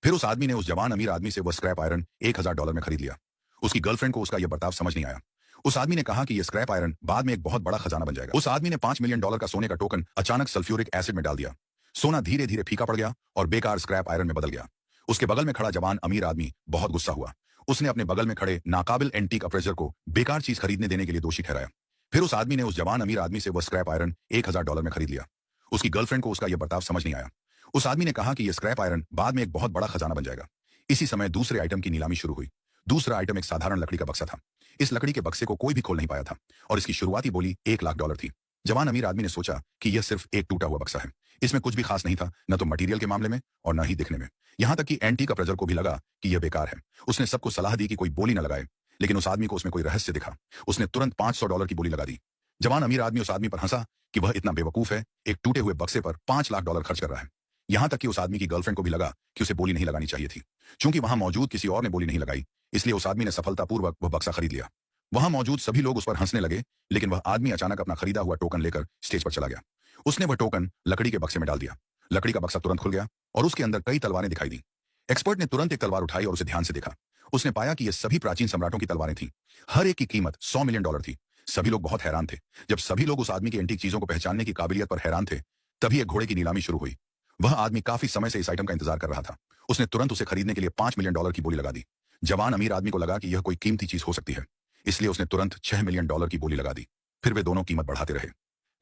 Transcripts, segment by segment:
फिर उस आदमी ने उस जवान अमीर आदमी से वह स्क्रैप आयरन $1000 में खरीद लिया। उसकी गर्लफ्रेंड को उसका यह बर्ताव समझ नहीं आया। उस आदमी ने कहा कि यह स्क्रैप आयरन बाद में एक बहुत बड़ा खजाना बन जाएगा। उस आदमी ने $5 मिलियन का सोने का टोकन अचानक सल्फ्यूरिक एसिड में डाल दिया। सोना धीरे धीरे फीका पड़ गया और बेकार स्क्रैप आयरन में बदल गया। उसके बगल में खड़ा जवान अमीर आदमी बहुत गुस्सा हुआ। उसने अपने बगल में खड़े नाकाबिल एंटीक अप्रेजर को बेकार चीज खरीदने देने के लिए दोषी ठहराया। फिर उस आदमी ने उस जवान अमीर आदमी से वह स्क्रैप आयरन $1000 में खरीद लिया। उसकी गर्लफ्रेंड को उसका यह बर्ताव समझ नहीं आया। उस आदमी ने कहा कि यह स्क्रैप आयरन बाद में एक बहुत बड़ा खजाना बन जाएगा। इसी समय दूसरे आइटम की नीलामी शुरू हुई। दूसरा आइटम एक साधारण लकड़ी का बक्सा था। इस लकड़ी के बक्से को कोई भी खोल नहीं पाया था और इसकी शुरुआती बोली $1 लाख थी। जवान अमीर आदमी ने सोचा कि यह सिर्फ एक टूटा हुआ बक्सा है। इसमें कुछ भी खास नहीं था, न तो मटेरियल के मामले में और न ही दिखने में। यहां तक कि एंटीक अप्रेजर को भी लगा कि यह बेकार है। उसने सबको सलाह दी कि कोई बोली न लगाए, लेकिन उस आदमी को उसमें कोई रहस्य दिखा। उसने तुरंत $500 की बोली लगा दी। जवान अमीर आदमी उस आदमी पर हंसा कि वह इतना बेवकूफ है, एक टूटे हुए बक्से पर $5 लाख खर्च कर रहा है। यहां तक कि उस आदमी की गर्लफ्रेंड को भी लगा कि उसे बोली नहीं लगानी चाहिए थी। चूंकि वहां मौजूद किसी और ने बोली नहीं लगाई, इसलिए उस आदमी ने सफलतापूर्वक वह बक्सा खरीद लिया। वहां मौजूद सभी लोग उस पर हंसने लगे, लेकिन वह आदमी अचानक अपना खरीदा हुआ टोकन लेकर स्टेज पर चला गया। उसने वह टोकन लकड़ी के बक्से में डाल दिया। लकड़ी का बक्सा तुरंत खुल गया और उसके अंदर कई तलवारें दिखाई दी। एक्सपर्ट ने तुरंत एक तलवार उठाई और उसे ध्यान से देखा। उसने पाया कि ये सभी प्राचीन सम्राटों की तलवारें थीं। हर एक की कीमत $100 मिलियन थी। सभी लोग बहुत हैरान थे। जब सभी लोग उस आदमी की एंटीक चीजों को पहचानने की काबिलियत पर हैरान थे, तभी एक घोड़े की नीलामी शुरू हुई। वह आदमी काफी समय से इस आइटम का इंतजार कर रहा था। उसने तुरंत उसे खरीदने के लिए $5 मिलियन की बोली लगा दी। जवान अमीर आदमी को लगा कि यह कोई कीमती चीज हो सकती है, इसलिए उसने तुरंत $6 मिलियन की बोली लगा दी। फिर वे दोनों कीमत बढ़ाते रहे,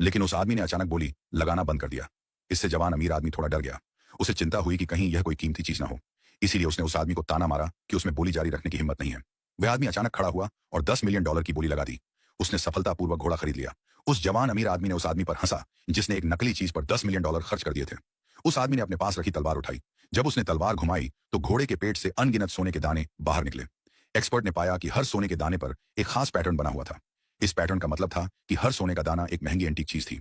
लेकिन उस आदमी ने अचानक बोली लगाना बंद कर दिया। इससे जवान अमीर आदमी थोड़ा डर गया। उसे चिंता हुई कि कहीं यह कोई कीमती चीज ना हो। इसीलिए उसने उस आदमी को ताना मारा कि उसमें बोली जारी रखने की हिम्मत नहीं है। वह आदमी अचानक खड़ा हुआ और $10 मिलियन की बोली लगा दी। उसने सफलतापूर्वक घोड़ा खरीद लिया। उस जवान अमीर आदमी ने उस आदमी पर हंसा जिसने एक नकली चीज पर $10 मिलियन खर्च कर दिए थे। उस आदमी ने अपने पास रखी तलवार उठाई। जब उसने तलवार घुमाई तो घोड़े के पेट से अनगिनत सोने के दाने बाहर निकले। एक्सपर्ट ने पाया कि हर सोने के दाने पर एक खास पैटर्न बना हुआ था। इस पैटर्न का मतलब था कि हर सोने का दाना एक महंगी एंटीक चीज थी।